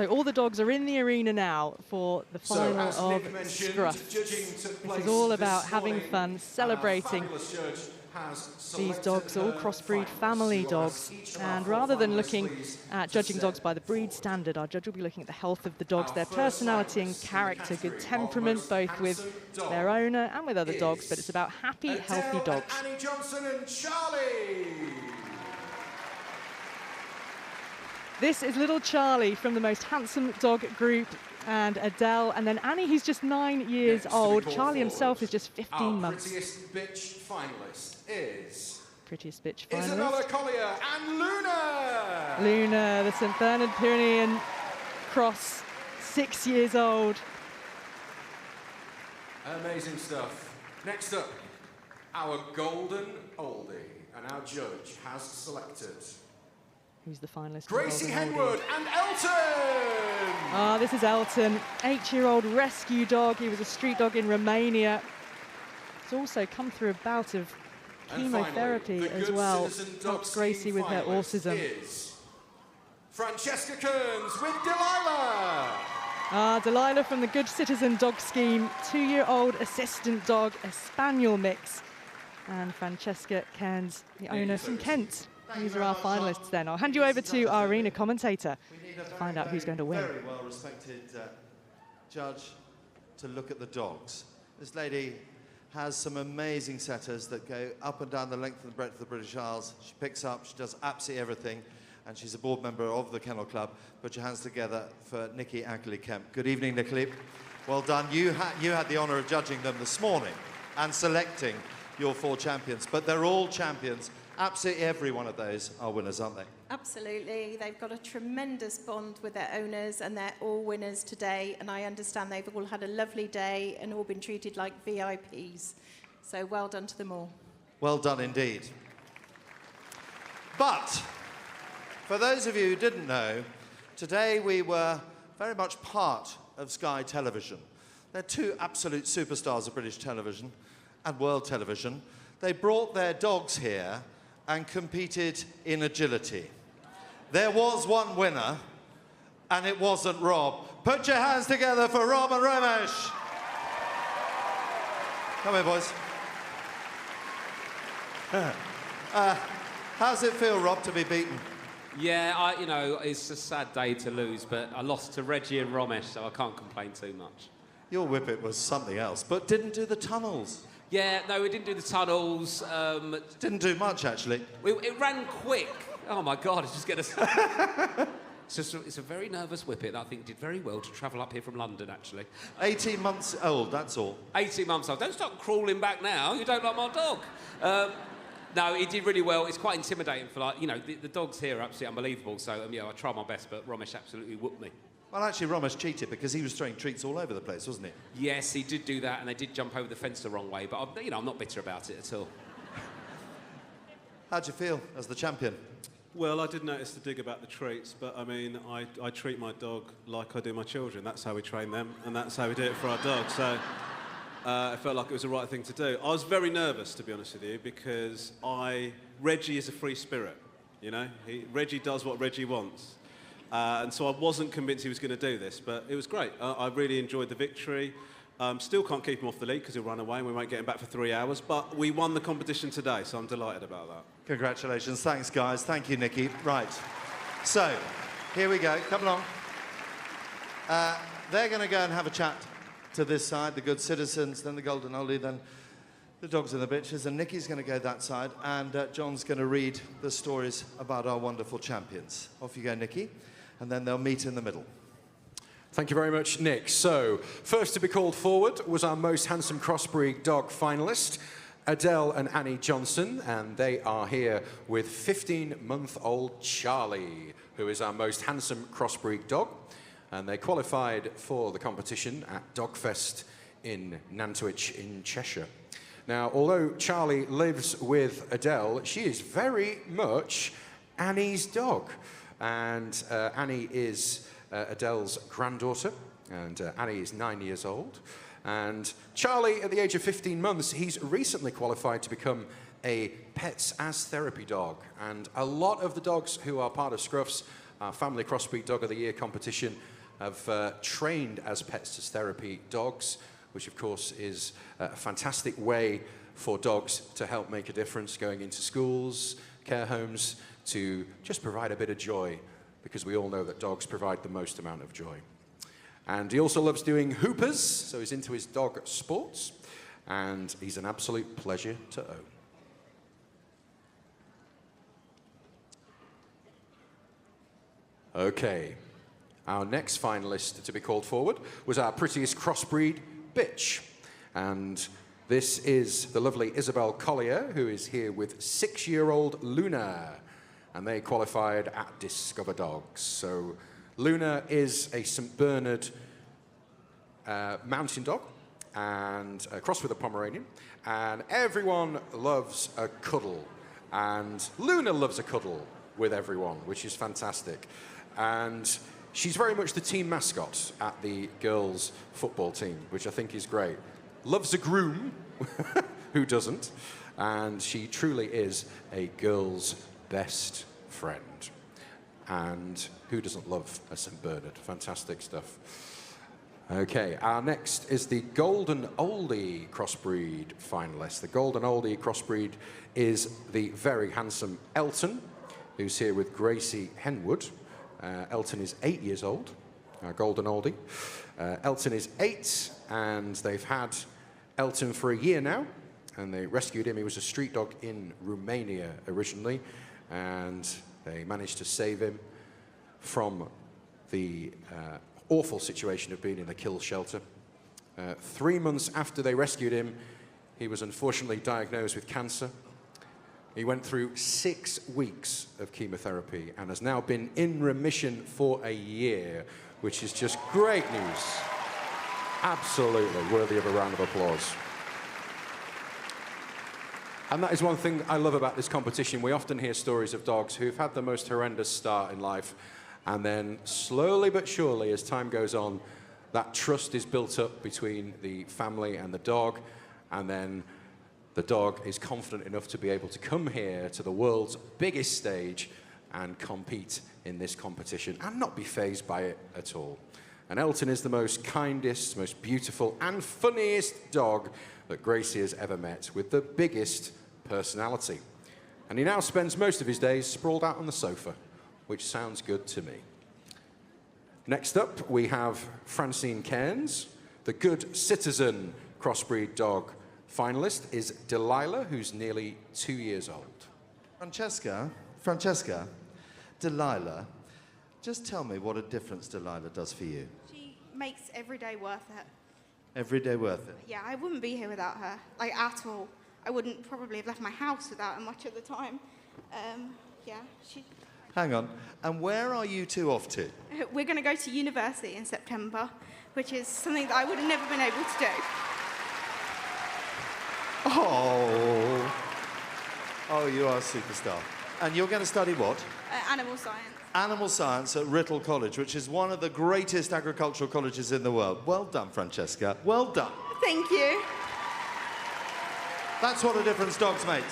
So all the dogs are in the arena now for the final of Scruffts. This is all about having fun, celebrating. These dogs are all crossbreed family dogs, and rather than looking at judging dogs by the breed standard, our judge will be looking at the health of the dogs, their personality and character, good temperament, both with their owner and with other dogs, but it's about happy, healthy dogs. Annie Johnson and Charlie. This is little Charlie from the most handsome dog group, and Adele, and then Annie, who's just 9 years old. Charlie himself is just 15 months. Prettiest bitch finalist is... Prettiest bitch finalist. Isabella Collier and Luna! Luna, the St. Bernard Pyrenean cross, 6 years old. Amazing stuff. Next up, our golden oldie, and our judge has selected... Who's the finalist? Gracie Henwood and Elton! Ah, this is Elton, 8-year-old rescue dog. He was a street dog in Romania. He's also come through a bout of chemotherapy as well. Helps Gracie with her autism. Francesca Kearns with Delilah! Ah, Delilah from the Good Citizen Dog Scheme, 2-year-old assistant dog, a spaniel mix. And Francesca Kearns, the owner from Kent. These are our finalists then. I'll hand you over to our arena commentator to find out who's going to win. Very well respected judge to look at the dogs. This lady has some amazing setters that go up and down the length and the breadth of the British Isles. She picks up, she does absolutely everything, and she's a board member of the Kennel Club. Put your hands together for Nikki Ackley-Kemp. Good evening, Nikki. Well done. You had the honour of judging them this morning and selecting your 4 champions, but they're all champions. Absolutely every one of those are winners, aren't they? Absolutely. They've got a tremendous bond with their owners, and they're all winners today. And I understand they've all had a lovely day and all been treated like VIPs. So well done to them all. Well done indeed. But for those of you who didn't know, today we were very much part of Sky Television. They're 2 absolute superstars of British television and world television. They brought their dogs here and competed in agility. There was one winner, and it wasn't Rob. Put your hands together for Rob and Ramesh. Come here, boys. How's it feel, Rob, to be beaten? Yeah, you know, it's a sad day to lose, but I lost to Reggie and Ramesh, so I can't complain too much. Your whippet was something else, but didn't do the tunnels. Yeah, no, we didn't do the tunnels. Didn't do much, actually. It ran quick. Oh, my God, it's just getting it's a very nervous whippet that I think did very well to travel up here from London, actually. 18 months old, that's all. 18 months old. Don't start crawling back now. You don't like my dog. No, he did really well. It's quite intimidating for, like, you know, the dogs here are absolutely unbelievable. So, yeah, I tried my best, but Ramesh absolutely whooped me. Well, actually, Ramesh cheated because he was throwing treats all over the place, wasn't he? Yes, he did do that, and they did jump over the fence the wrong way, but, you know, I'm not bitter about it at all. How'd you feel as the champion? Well, I did notice the dig about the treats, but, I mean, I treat my dog like I do my children. That's how we train them, and that's how we do it for our dogs. So I felt like it was the right thing to do. I was very nervous, to be honest with you, because Reggie is a free spirit, you know? Reggie does what Reggie wants. And so I wasn't convinced he was going to do this, but it was great. I really enjoyed the victory. Still can't keep him off the lead because he'll run away and we won't get him back for 3 hours, but we won the competition today, so I'm delighted about that. Congratulations. Thanks, guys. Thank you, Nikki. Right. So, here we go. Come along. They're going to go and have a chat to this side, the good citizens, then the golden oldie, then the dogs and the bitches, and Nikki's going to go that side, and John's going to read the stories about our wonderful champions. Off you go, Nikki. And then they'll meet in the middle. Thank you very much, Nick. So, first to be called forward was our most handsome crossbreed dog finalist, Adele and Annie Johnson, and they are here with 15-month-old Charlie, who is our most handsome crossbreed dog, and they qualified for the competition at Dogfest in Nantwich in Cheshire. Now, although Charlie lives with Adele, she is very much Annie's dog. And Annie is Adele's granddaughter, and Annie is 9 years old. And Charlie, at the age of 15 months, he's recently qualified to become a pets as therapy dog. And a lot of the dogs who are part of Scruffs our Family Crossbreed Dog of the Year competition have trained as Pets as Therapy dogs, which of course is a fantastic way for dogs to help make a difference going into schools, care homes, to just provide a bit of joy, because we all know that dogs provide the most amount of joy. And he also loves doing hoopers, so he's into his dog sports, and he's an absolute pleasure to own. Okay, our next finalist to be called forward was our prettiest crossbreed bitch. And this is the lovely Isabel Collier, who is here with 6-year-old Luna. And they qualified at Discover Dogs. So Luna is a St. Bernard mountain dog, and crossed with a Pomeranian. And everyone loves a cuddle. And Luna loves a cuddle with everyone, which is fantastic. And she's very much the team mascot at the girls' football team, which I think is great. Loves a groom, who doesn't? And she truly is a girl's best friend. And who doesn't love a St. Bernard? Fantastic stuff. Okay, our next is the Golden Oldie Crossbreed finalist. The Golden Oldie Crossbreed is the very handsome Elton, who's here with Gracie Henwood. Elton is 8 years old, our Golden Oldie. Elton is 8, and they've had Elton for a year now, and they rescued him. He was a street dog in Romania originally, and they managed to save him from the awful situation of being in a kill shelter. 3 months after they rescued him, he was unfortunately diagnosed with cancer. He went through 6 weeks of chemotherapy and has now been in remission for a year, which is just great news. Absolutely worthy of a round of applause. And that is one thing I love about this competition. We often hear stories of dogs who've had the most horrendous start in life, and then slowly but surely, as time goes on, that trust is built up between the family and the dog, and then the dog is confident enough to be able to come here to the world's biggest stage and compete in this competition and not be fazed by it at all. And Elton is the most kindest, most beautiful and funniest dog that Gracie has ever met, with the biggest personality. And he now spends most of his days sprawled out on the sofa, which sounds good to me. Next up, we have Francine Cairns. The Good Citizen Crossbreed Dog finalist is Delilah, who's nearly 2 years old. Francesca, Delilah, just tell me what a difference Delilah does for you. She makes every day worth it. Every day worth it? Yeah, I wouldn't be here without her, like at all. I wouldn't probably have left my house without her much of the time. Yeah, she... Hang on, and where are you two off to? We're going to go to university in September, which is something that I would have never been able to do. Oh, you are a superstar. And you're going to study what? Animal science. Animal science at Writtle College, which is one of the greatest agricultural colleges in the world. Well done, Francesca. Well done. Thank you. That's what a difference dogs make.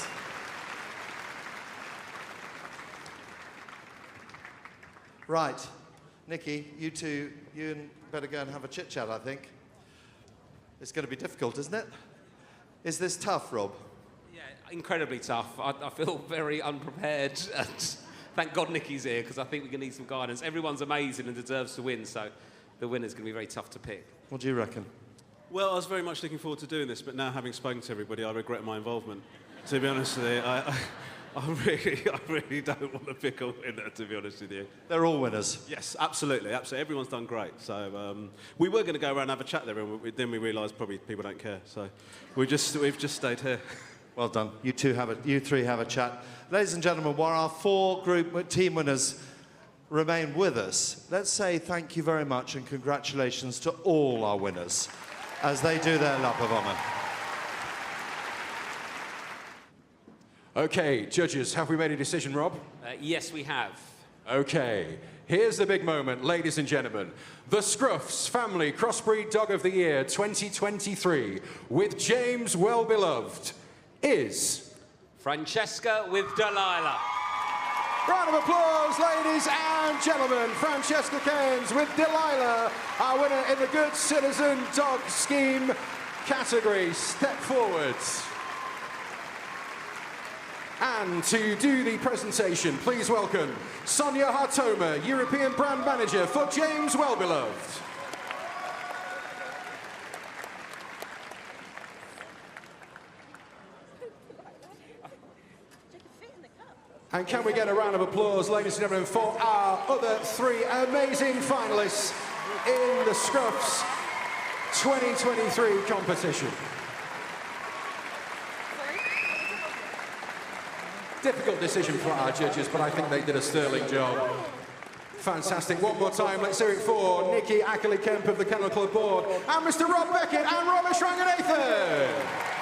Right. Nikki, you two, you better go and have a chit-chat, I think. It's going to be difficult, isn't it? Is this tough, Rob? Yeah, incredibly tough. I feel very unprepared. And thank God Nikki's here, because I think we're going to need some guidance. Everyone's amazing and deserves to win, so the winner's going to be very tough to pick. What do you reckon? Well, I was very much looking forward to doing this, but now having spoken to everybody, I regret my involvement. To be honest with you, I really don't want to pick a winner, to be honest with you. They're all winners. Yes, absolutely, absolutely. Everyone's done great. So we were going to go around and have a chat there, and then we realised probably people don't care. So we've just stayed here. Well done. You three have a chat. Ladies and gentlemen, while our 4 team winners remain with us, let's say thank you very much and congratulations to all our winners as they do their lap of honour. Okay, judges, have we made a decision, Rob? Yes, we have. Okay, here's the big moment, ladies and gentlemen. The Scruffs Family Crossbreed Dog of the Year 2023, with James Well-Beloved, is... Francesca with Delilah. Round of applause, ladies and gentlemen. Francesca Cairns with Delilah, our winner in the Good Citizen Dog Scheme category. Step forwards. And to do the presentation, please welcome Sonia Hartoma, European Brand Manager for James Wellbeloved. And can we get a round of applause, ladies and gentlemen, for our other 3 amazing finalists in the Scruffs 2023 competition. Difficult decision for our judges, but I think they did a sterling job. Fantastic. One more time, let's hear it for Nikki Ackley-Kemp of the Kennel Club board, and Mr. Rob Beckett and Ramesh Ranganathan.